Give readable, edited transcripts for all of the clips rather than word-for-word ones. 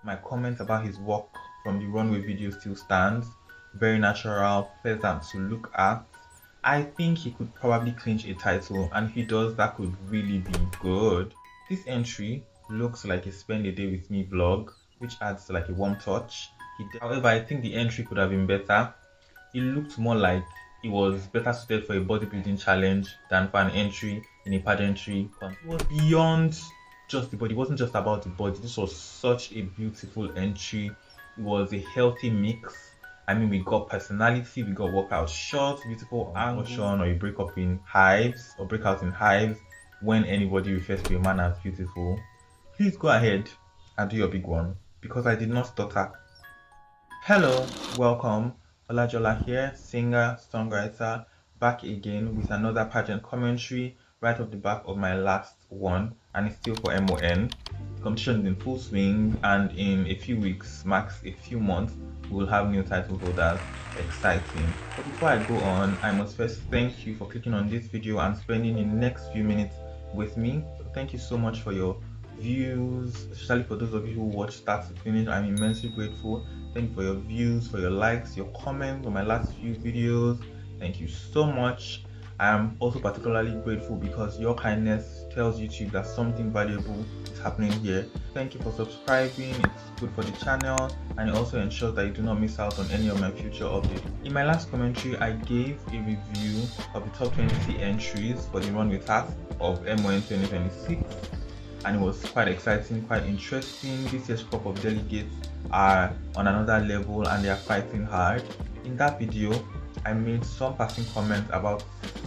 My comment about his work from the runway video still stands. Very natural, pleasant to look at. I think he could probably clinch a title, and if he does, that could really be good. This entry looks like a spend a day with me vlog, which adds like a warm touch. However, I think the entry could have been better. It looked more like it was better suited for a bodybuilding challenge than for an entry in a pageantry. It was beyond just the body. It wasn't just about the body. This was such a beautiful entry. It was a healthy mix. I mean, we got personality, we got workout shots, beautiful motion, or you break up in hives or break out in hives when anybody refers to a man as beautiful. Please go ahead and do your big one, because I did not stutter. Hello, welcome. Olajola here, singer, songwriter, back again with another pageant commentary right off the back of my last one, and it's still for MON. The competition is in full swing, and in a few weeks, max a few months, we will have new title holders. Exciting. But before I go on, I must first thank you for clicking on this video and spending the next few minutes with me. So thank you so much for your views, especially for those of you who watch start to finish. I'm immensely grateful. Thank you for your views, for your likes, your comments on my last few videos. Thank you so much. I am also particularly grateful because your kindness tells YouTube that something valuable is happening here. Thank you for subscribing. It's good for the channel, and it also ensures that you do not miss out on any of my future updates. In my last commentary, I gave a review of the top 20 entries for the runway task of MON 2026. And it was quite exciting, quite interesting. This year's crop of delegates are on another level and they are fighting hard. In that video, I made some passing comments about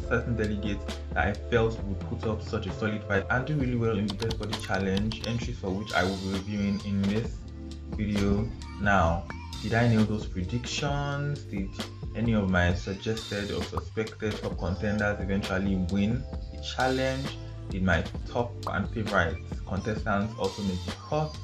certain delegates that I felt would put up such a solid fight and do really well in the best body challenge, entries for which I will be reviewing in this video. Now, did I nail those predictions? Did any of my suggested or suspected top contenders eventually win the challenge? Did my top and favorite contestants also make the cut?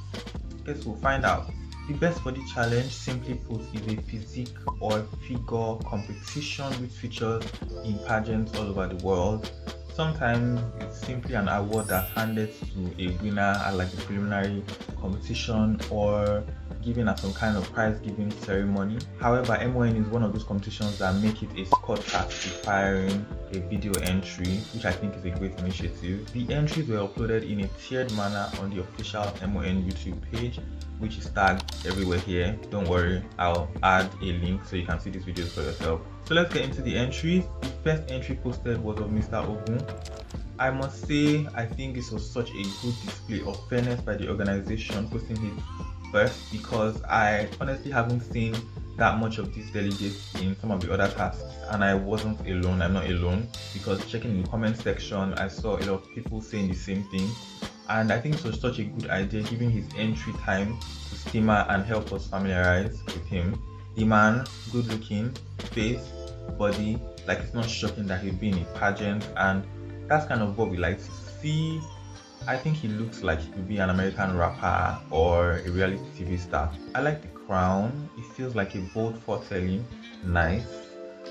Guess we'll find out. The best body challenge, simply put, is a physique or figure competition which features in pageants all over the world. Sometimes it's simply an award that's handed to a winner at like the preliminary competition or given at some kind of prize giving ceremony. However, MON is one of those competitions that make it a squad task requiring a video entry, which I think is a great initiative. The entries were uploaded in a tiered manner on the official MON YouTube page, which is tagged everywhere here. Don't worry, I'll add a link so you can see these videos for yourself. So let's get into the entries. The first entry posted was of Mr. Ogun. I must say, I think this was such a good display of fairness by the organization posting it first, because I honestly haven't seen that much of these delegates in some of the other tasks, and I wasn't alone. I'm not alone, because checking the comment section, I saw a lot of people saying the same thing, and I think it was such a good idea giving his entry time to steamer and help us familiarize with him. The man, good looking, face, body, like it's not shocking that he'd be in a pageant, and that's kind of what we like to see. I think he looks like he could be an American rapper or a reality TV star. I like the crown. It feels like a bold foretelling. Nice.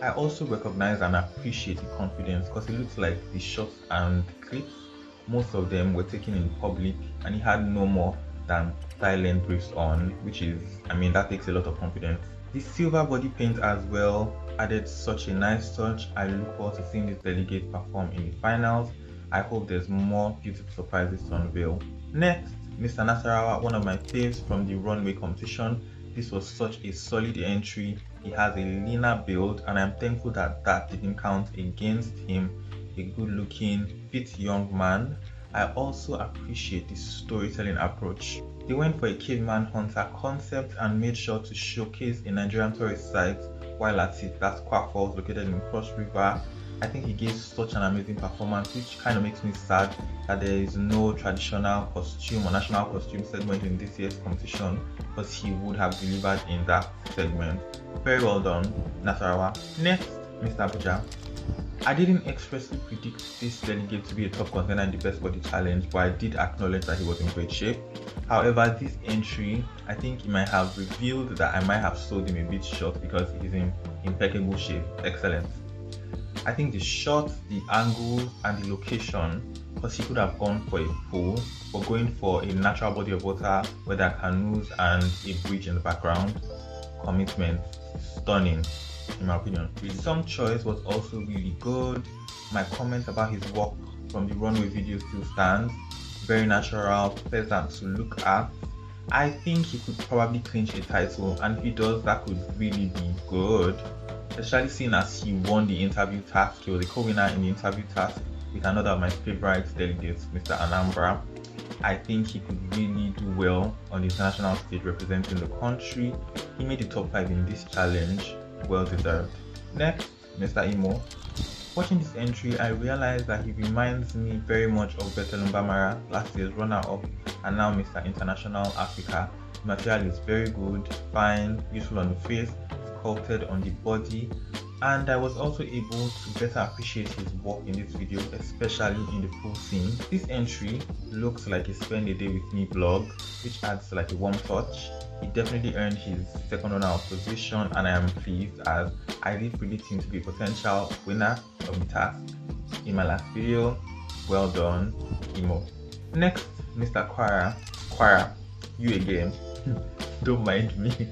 I also recognize and appreciate the confidence, because it looks like the shots and clips, most of them were taken in public, and he had no more than silent briefs on, which is, I mean, that takes a lot of confidence. The silver body paint as well added such a nice touch. I look forward to seeing this delegate perform in the finals. I hope there's more beautiful surprises to unveil. Next, Mr. Nasarawa, one of my faves from the runway competition. This was such a solid entry. He has a leaner build, and I'm thankful that that didn't count against him. A good looking, fit young man. I also appreciate the storytelling approach. They went for a caveman hunter concept and made sure to showcase a Nigerian tourist site while at it. That's Kwa Falls, located in Cross River. I think he gave such an amazing performance, which kind of makes me sad that there is no traditional costume or national costume segment in this year's competition, because he would have delivered in that segment. Very well done, Nasarawa. Next, Mr. Abuja. I didn't expressly predict this delegate to be a top contender in the best body challenge, but I did acknowledge that he was in great shape. However, this entry, I think he might have revealed that I might have sold him a bit short, because he's in impeccable shape. Excellent. I think the shot, the angle, and the location because he could have gone for a pool, but going for a natural body of water where there are canoes and a bridge in the background. Commitment, stunning in my opinion. His song choice was also really good. My comment about his work from the runway video still stands. Very natural, pleasant to look at. I think he could probably clinch a title, and if he does, that could really be good, especially seeing as he won the interview task. He was a co-winner in the interview task with another of my favorite delegates, Mr. Anambra. I think he could really do well on the international stage representing the country. He made the top 5 in this challenge, well deserved. Next, Mr. Imo. Watching this entry, I realized that he reminds me very much of Bethel Mbamara, last year's runner-up and now Mr. International Africa. The material is very good, fine, useful on the face, sculpted on the body, and I was also able to better appreciate his work in this video, especially in the pool scene. This entry looks like a spend a day with me vlog, which adds like a warm touch. He definitely earned his second runner-up position, and I am pleased as I did predict him to be a potential winner of the task in my last video. Well done, Imo. Next, Mr. Quara, you again. Don't mind me.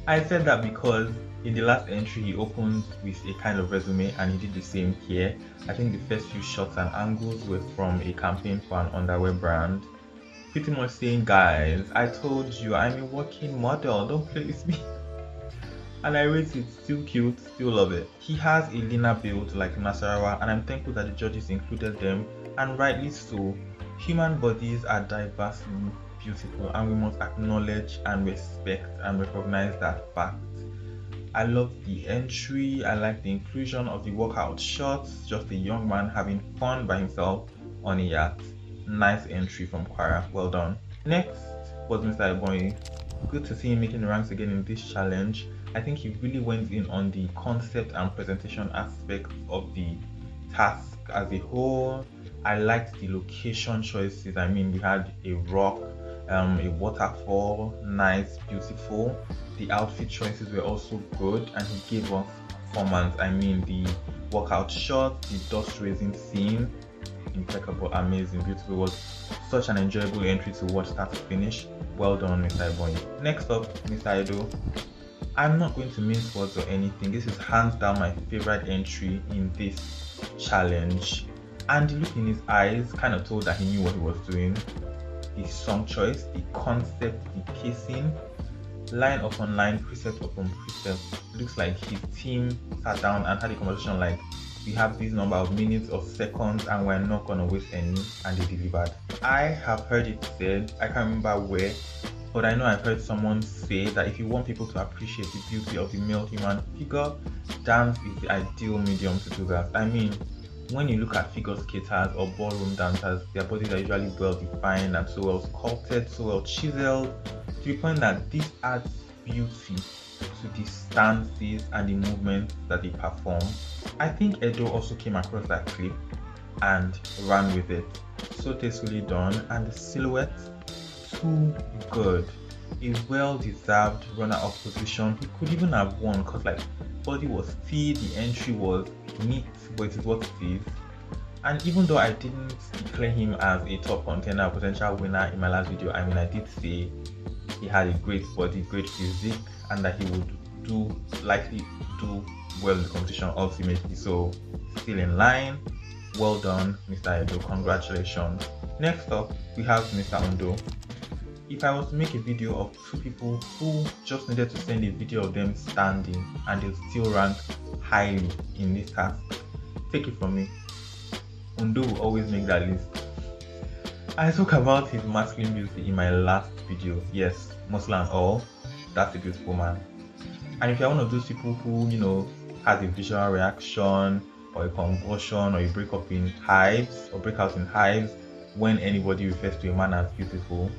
I said that because in the last entry he opened with a kind of resume, and he did the same here. I think the first few shots and angles were from a campaign for an underwear brand. Pretty much saying, guys, I told you I'm a working model, don't play with me. And I rate it, still cute, still love it. He has a leaner build like Nasarawa, and I'm thankful that the judges included them, and rightly so. Human bodies are diversely beautiful, and we must acknowledge and respect and recognize that fact. I love the entry. I like the inclusion of the workout shots, just a young man having fun by himself on a yacht. Nice entry from Quara, well done. Next was Mr. Ebonyi. Good to see him making the ranks again in this challenge. I think he really went in on the concept and presentation aspect of the task as a whole. I liked the location choices. I mean, we had a rock, a waterfall, nice, beautiful. The outfit choices were also good, and he gave us performance. I mean, the workout shot, the dust raising scene, impeccable, amazing, beautiful. It was such an enjoyable entry to watch start to finish. Well done, Mr. Ebonyi. Next up, Mr. Edo. I'm not going to mince words or anything. This is hands down my favorite entry in this challenge. And the look in his eyes kind of told that he knew what he was doing. The song choice, the concept, the pacing, line upon line, precept upon precept. Looks like his team sat down and had a conversation like, we have this number of minutes or seconds and we're not gonna waste any, and they delivered. I have heard it said, I can't remember where, but I know I've heard someone say that if you want people to appreciate the beauty of the male human figure, dance is the ideal medium to do that. I mean, when you look at figure skaters or ballroom dancers, their bodies are usually well defined and so well sculpted, so well chiseled, to the point that this adds beauty to the stances and the movements that they perform. I think Edo also came across that clip and ran with it. So tastefully done, and the silhouette, too good. A well-deserved runner-up position. He could even have won because like body was fit, the entry was neat, but it is what it is. And even though I didn't declare him as a top contender, potential winner in my last video, I mean, I did say he had a great body, great physique, and that he would likely do well in the competition ultimately. So still in line. Well done, Mr. Edo, congratulations. Next up, we have Mr. Ondo. If I was to make a video of two people who just needed to send a video of them standing and they'll still rank highly in this task, take it from me, Ondo will always make that list. I talk about his masculine beauty in my last video. Yes, muscle and all, that's a beautiful man. And if you're one of those people who, has a visual reaction or a convulsion or a breakout in hives when anybody refers to a man as beautiful,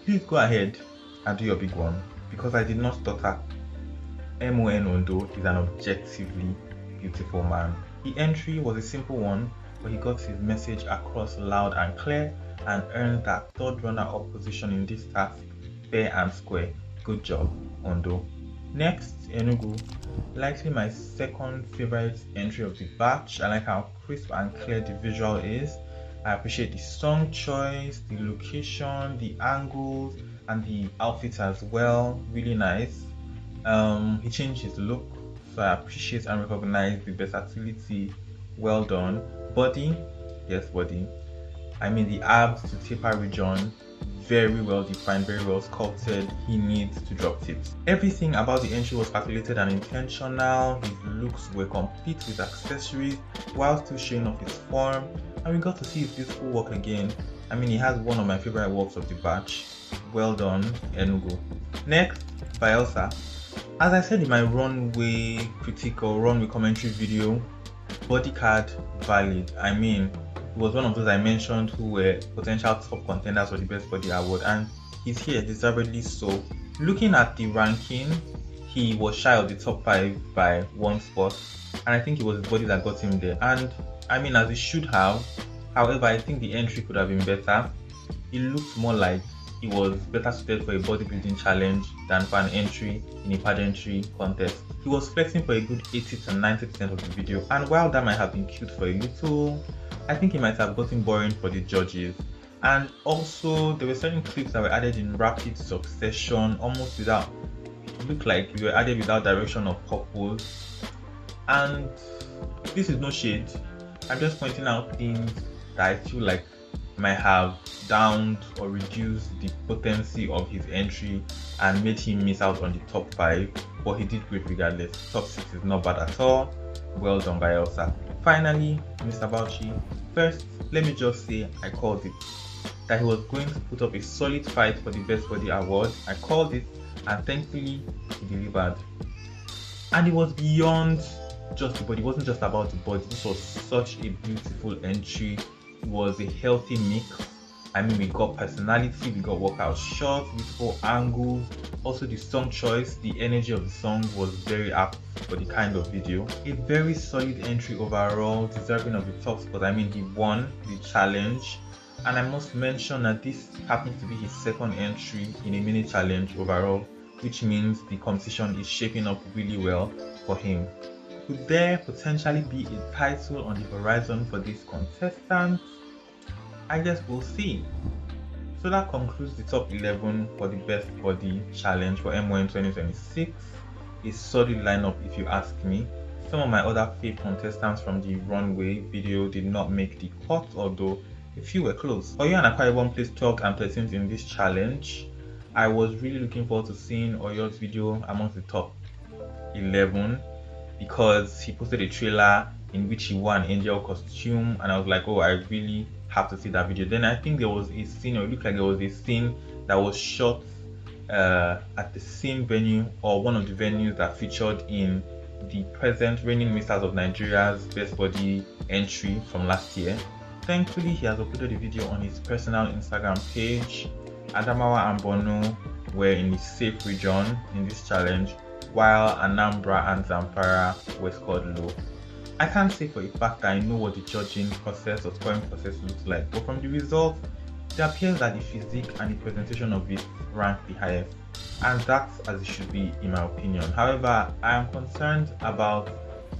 please go ahead and do your big one, because I did not stutter. MON Ondo is an objectively beautiful man. The entry was a simple one, but he got his message across loud and clear and earned that third runner-up position in this task fair and square. Good job, Ondo. Next, Enugu. Likely my second favorite entry of the batch. I like how crisp and clear the visual is, I appreciate the song choice, the location, the angles, and the outfits as well. Really nice. He changed his look, so I appreciate and recognize the versatility. Well done. Body, yes, body. I mean the abs to taper region, very well defined, very well sculpted. He needs to drop tips. Everything about the entry was calculated and intentional. His looks were complete with accessories while still showing off his form, and we got to see his beautiful work again. I mean, he has one of my favorite works of the batch. Well done, Enugu. Next, Bielsa. As I said in my runway critique or runway commentary video, body card valid. I mean, he was one of those I mentioned who were potential top contenders for the best body award, and he's here, deservedly so. Looking at the ranking, he was shy of the top 5 by 1 spot, and I think it was his body that got him there, and I mean, as it should have. However, I think the entry could have been better. It looked more like he was better suited for a bodybuilding challenge than for an entry in a pageantry contest. He was flexing for a good 80 to 90% of the video, and while that might have been cute for a little, I think it might have gotten boring for the judges. And also, there were certain clips that were added in rapid succession, almost without, it looked like they were added without direction or purpose. And this is no shade, I'm just pointing out things that I feel like might have downed or reduced the potency of his entry and made him miss out on the top 5, but he did great regardless. Top 6 is not bad at all. Well done by Elsa. Finally, Mr. Bauchi. First, let me just say I called it. That he was going to put up a solid fight for the Best Body Award. I called it, and thankfully he delivered. And it was beyond just the body. It wasn't just about the body. This was such a beautiful entry. It was a healthy mix. I mean, we got personality, we got workout shots, beautiful angles. Also, the song choice, the energy of the song was very apt for the kind of video. A very solid entry overall, deserving of the top spot. I mean, he won the challenge, and I must mention that this happens to be his second entry in a mini challenge overall, which means the competition is shaping up really well for him. Could there potentially be a title on the horizon for this contestant? I guess we'll see. So that concludes the top 11 for the Best Body Challenge for MON 2026. A solid lineup if you ask me. Some of my other fave contestants from the runway video did not make the cut, although a few were close. Audiio and Akwa Ibom placed 12th and 13th in this challenge. I was really looking forward to seeing Audiio's video amongst the top 11 because he posted a trailer in which he wore an angel costume, and I was like, oh, I really have to see that video. Then I think there was a scene, or it looked like there was a scene that was shot at the same venue, or one of the venues that featured in the present reigning Misters of Nigeria's Best Body entry from last year. Thankfully, he has uploaded a video on his personal Instagram page. Adamawa and Borno were in the safe region in this challenge, while Anambra and Zamfara were scored low. I can't say for a fact that I know what the judging process or scoring process looks like, but from the results, it appears that the physique and the presentation of it rank the highest, and that's as it should be in my opinion. However, I am concerned about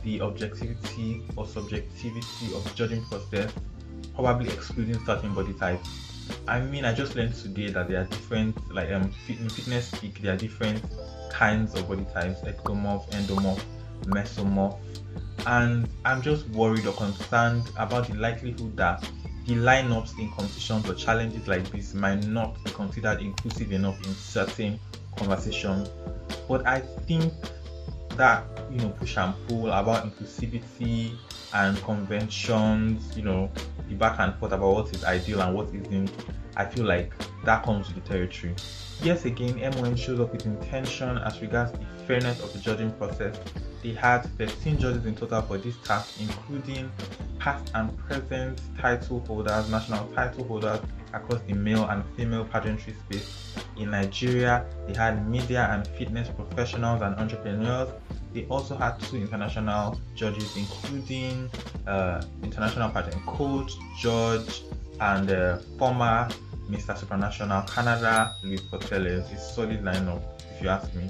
the objectivity or subjectivity of the judging process, probably excluding certain body types. I mean, I just learned today that there are different, like in fitness speak, there are different kinds of body types: ectomorph, endomorph, mesomorph. And I'm just worried or concerned about the likelihood that the lineups in competitions or challenges like this might not be considered inclusive enough in certain conversations. But I think that, push and pull about inclusivity and conventions, the back and forth about what is ideal and what isn't, I feel like that comes with the territory. Yes, again, MON shows up with intention as regards the fairness of the judging process. They had 13 judges in total for this task, including past and present title holders, national title holders across the male and female pageantry space. In Nigeria, they had media and fitness professionals and entrepreneurs. They also had 2 international judges, including international pageant coach, judge, and former Mr. Supranational Canada, Portelles. A solid lineup, if you ask me.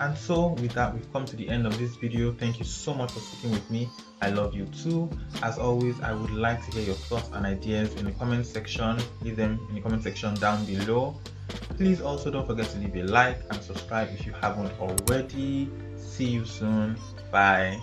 And so with that, we've come to the end of this video. Thank you so much for sticking with me. I love you too. As always, I would like to hear your thoughts and ideas in the comment section. Leave them in the comment section down below. Please also don't forget to leave a like and subscribe if you haven't already. See you soon. Bye.